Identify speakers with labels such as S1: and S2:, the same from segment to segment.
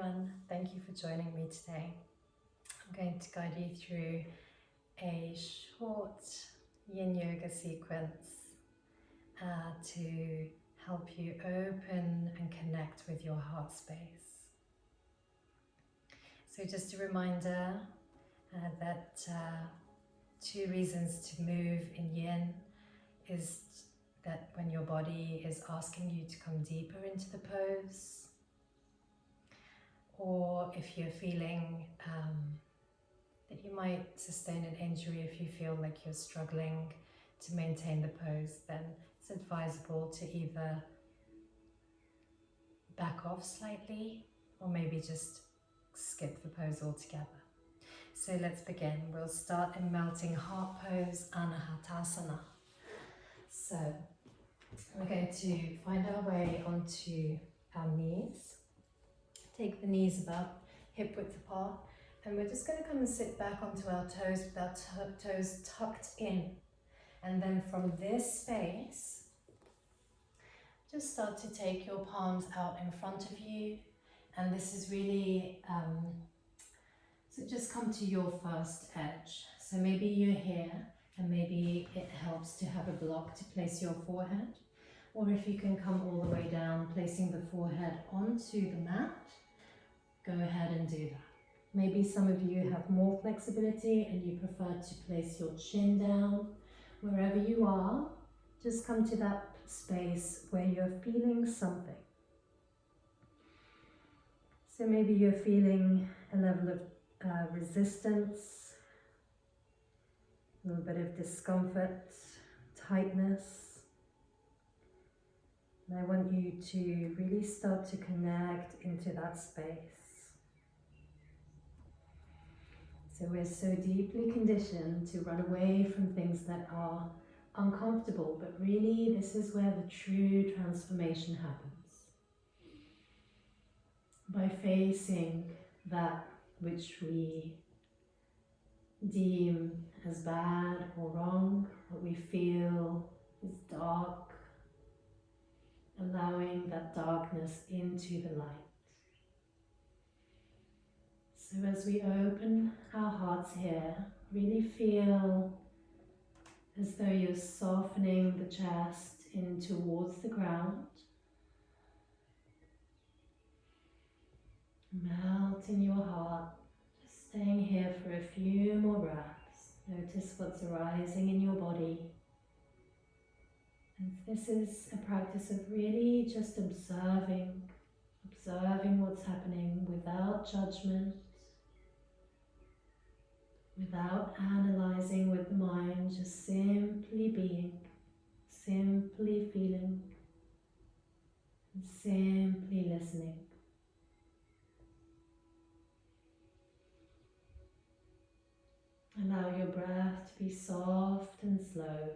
S1: everyone, thank you for joining me today. I'm going to guide you through a short yin yoga sequence to help you open and connect with your heart space. So just a reminder that two reasons to move in yin is that when your body is asking you to come deeper into the pose, or if you're feeling that you might sustain an injury, if you feel like you're struggling to maintain the pose, then it's advisable to either back off slightly or maybe just skip the pose altogether. So let's begin. We'll start in melting heart pose, Anahatasana. So we're going to find our way onto our knees. Take the knees about hip width apart, and we're just going to come and sit back onto our toes with our toes tucked in. And then from this space, just start to take your palms out in front of you. And this is really, so just come to your first edge. So maybe you're here, and maybe it helps to have a block to place your forehead. Or if you can come all the way down, placing the forehead onto the mat, go ahead and do that. Maybe some of you have more flexibility and you prefer to place your chin down. Wherever you are, just come to that space where you're feeling something. So maybe you're feeling a level of resistance, a little bit of discomfort, tightness. And I want you to really start to connect into that space. So we're so deeply conditioned to run away from things that are uncomfortable, but really this is where the true transformation happens. By facing that which we deem as bad or wrong, what we feel is dark, allowing that darkness into the light. So as we open our hearts here, really feel as though you're softening the chest in towards the ground. Melt in your heart, just staying here for a few more breaths. Notice what's arising in your body. And this is a practice of really just observing what's happening without judgment, without analyzing with the mind, just simply being, simply feeling, and simply listening. Allow your breath to be soft and slow,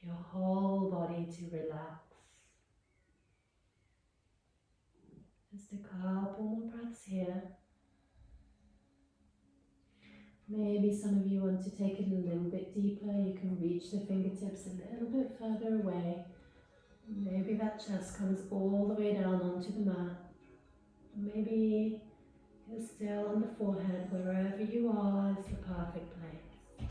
S1: your whole body to relax. Just a couple more breaths here. Maybe some of you want to take it a little bit deeper. You can reach the fingertips a little bit further away. Maybe that chest comes all the way down onto the mat. Maybe you're still on the forehead. Wherever you are is the perfect place.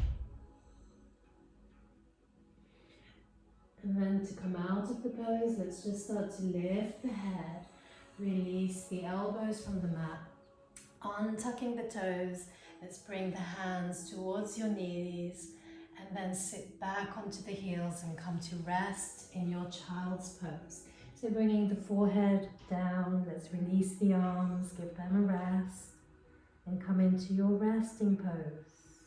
S1: And then to come out of the pose, let's just start to lift the head. Release the elbows from the mat. Untucking the toes. Let's bring the hands towards your knees and then sit back onto the heels and come to rest in your child's pose. So bringing the forehead down, let's release the arms, give them a rest and come into your resting pose.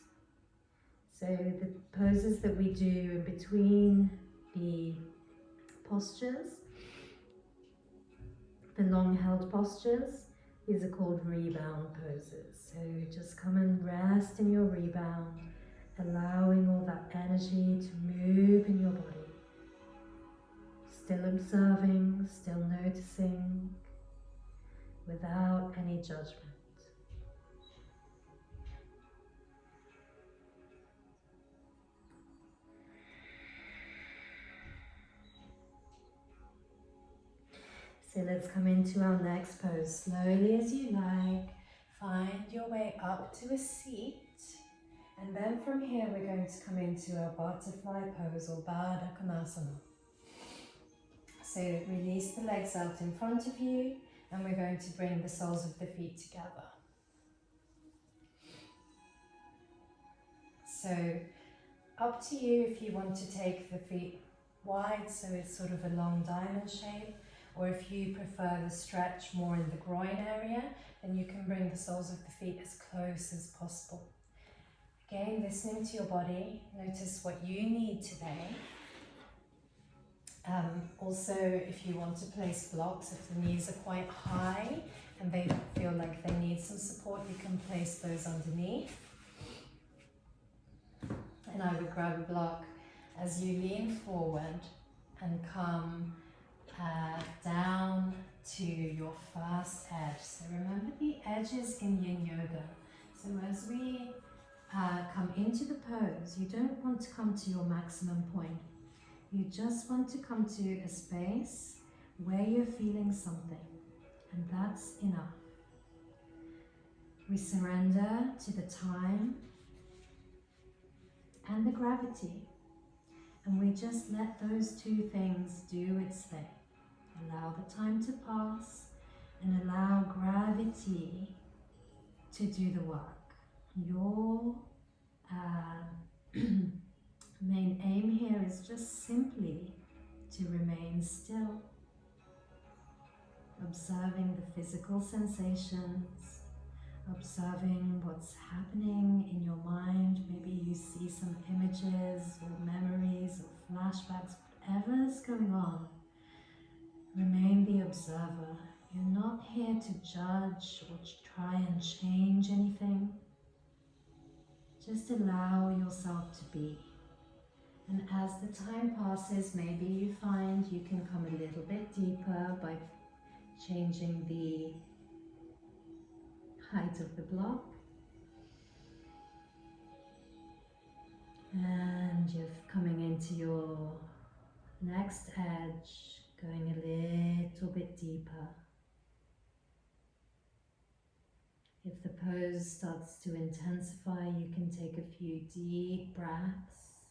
S1: So the poses that we do in between the postures, the long held postures, these are called rebound poses. So just come and rest in your rebound, allowing all that energy to move in your body. Still observing, still noticing, without any judgment. So let's come into our next pose. Slowly as you like, find your way up to a seat. And then from here we're going to come into our butterfly pose or Baddha Konasana. So release the legs out in front of you and we're going to bring the soles of the feet together. So up to you if you want to take the feet wide so it's sort of a long diamond shape, or if you prefer the stretch more in the groin area, then you can bring the soles of the feet as close as possible. Again, listening to your body, notice what you need today. Also, if you want to place blocks, if the knees are quite high and they feel like they need some support, you can place those underneath. And I would grab a block as you lean forward and come down to your first edge. So remember the edges in Yin Yoga. So as we come into the pose, you don't want to come to your maximum point. You just want to come to a space where you're feeling something, and that's enough. We surrender to the time and the gravity, and we just let those two things do its thing. Allow the time to pass and allow gravity to do the work. Your main aim here is just simply to remain still, observing the physical sensations, observing what's happening in your mind. Maybe you see some images or memories or flashbacks, whatever's going on. Remain the observer. You're not here to judge or to try and change anything. Just allow yourself to be. And as the time passes, maybe you find you can come a little bit deeper by changing the height of the block. And you're coming into your next edge, going a little bit deeper. If the pose starts to intensify, you can take a few deep breaths.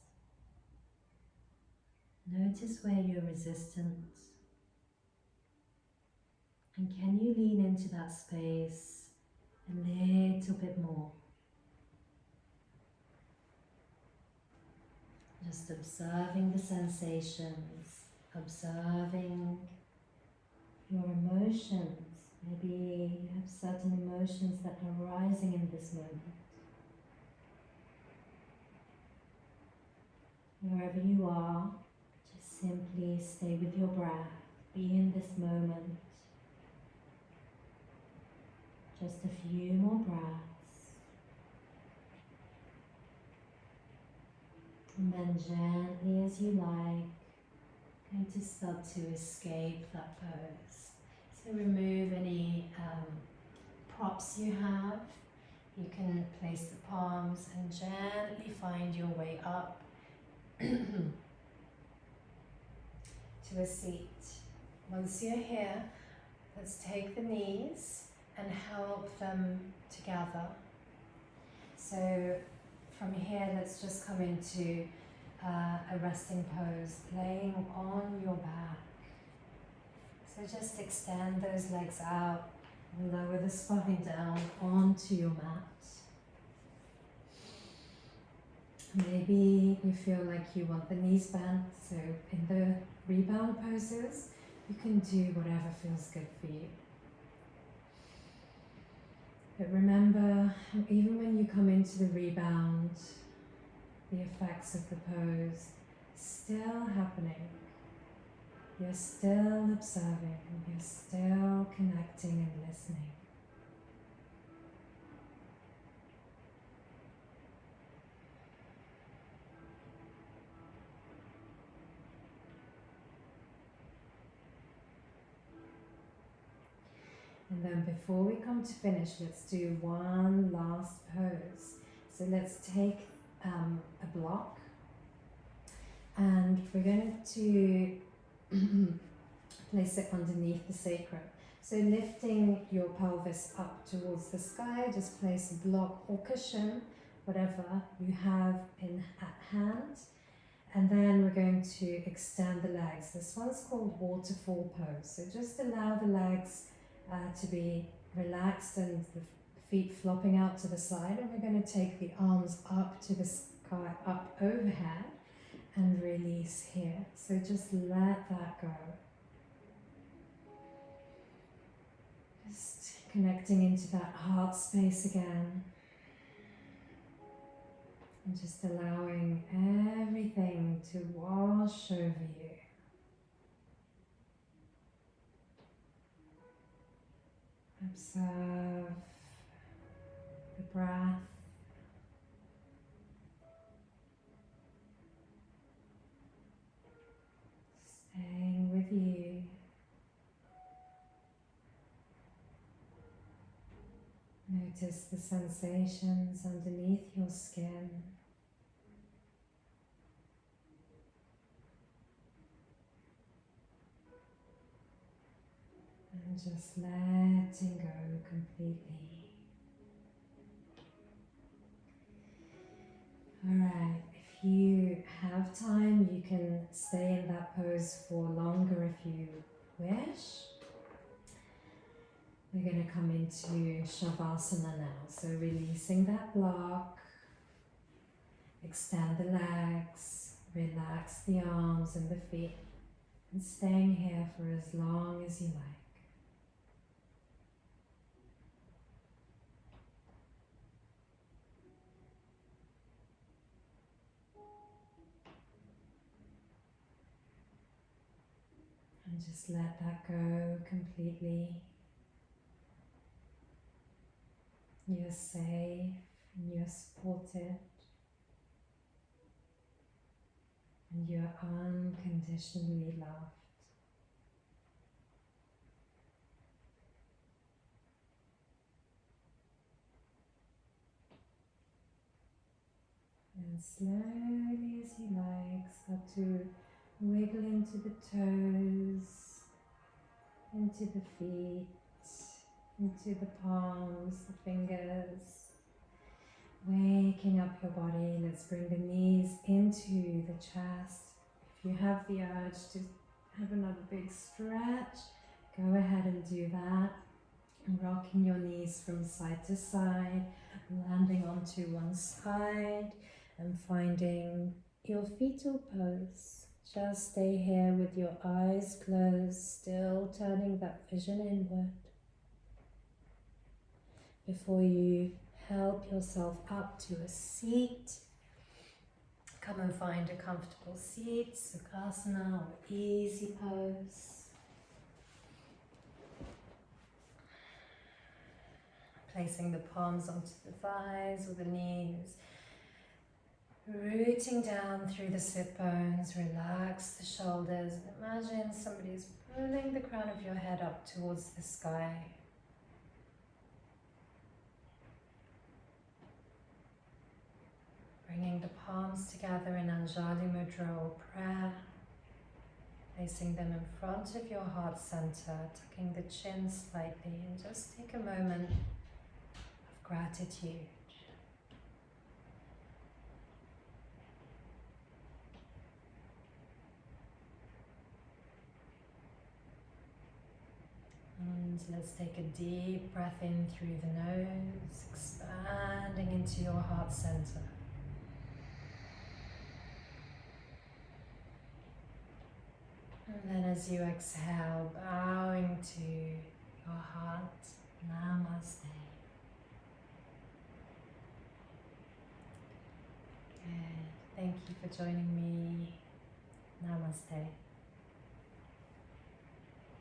S1: Notice where you're resistant. And can you lean into that space a little bit more? Just observing the sensations, observing your emotions. Maybe you have certain emotions that are rising in this moment. Wherever you are, just simply stay with your breath. Be in this moment. Just a few more breaths. And then gently as you like, going to start to escape that pose. So remove any props you have. You can place the palms and gently find your way up to a seat. Once you're here, let's take the knees and help them together. So from here, let's just come into a resting pose, laying on your back. So just extend those legs out and lower the spine down onto your mat. Maybe you feel like you want the knees bent, so in the rebound poses, you can do whatever feels good for you. But remember, even when you come into the rebound, the effects of the pose still happening. You're still observing, you're still connecting and listening. And then before we come to finish, let's do one last pose. So let's take a block and we're going to Place it underneath the sacrum. So lifting your pelvis up towards the sky, just place a block or cushion, whatever you have at hand. And then we're going to extend the legs. This one's called Waterfall Pose. So just allow the legs to be relaxed and the feet flopping out to the side. And we're going to take the arms up to the sky, up overhead, and release here. So just let that go. Just connecting into that heart space again. And just allowing everything to wash over you. Observe the breath. Staying with you. Notice the sensations underneath your skin. And just letting go completely. Alright, if you have time, you can stay in that pose for longer if you wish. We're going to come into Shavasana now. So releasing that block, extend the legs, relax the arms and the feet, and staying here for as long as you like. And just let that go completely. You're safe and you're supported. And you're unconditionally loved. And slowly as you like, start to wiggle into the toes, into the feet, into the palms, the fingers. Waking up your body. Let's bring the knees into the chest. If you have the urge to have another big stretch, go ahead and do that. Rocking your knees from side to side, landing onto one side and finding your fetal pose. Just stay here with your eyes closed, still turning that vision inward. Before you help yourself up to a seat, come and find a comfortable seat, Sakasana or easy pose. Placing the palms onto the thighs or the knees, rooting down through the sit bones, relax the shoulders, and imagine somebody's pulling the crown of your head up towards the sky. Bringing the palms together in Anjali Mudra or prayer, placing them in front of your heart center, tucking the chin slightly, and just take a moment of gratitude. And let's take a deep breath in through the nose, expanding into your heart center. And then as you exhale, bowing to your heart, Namaste. Good. Thank you for joining me. Namaste.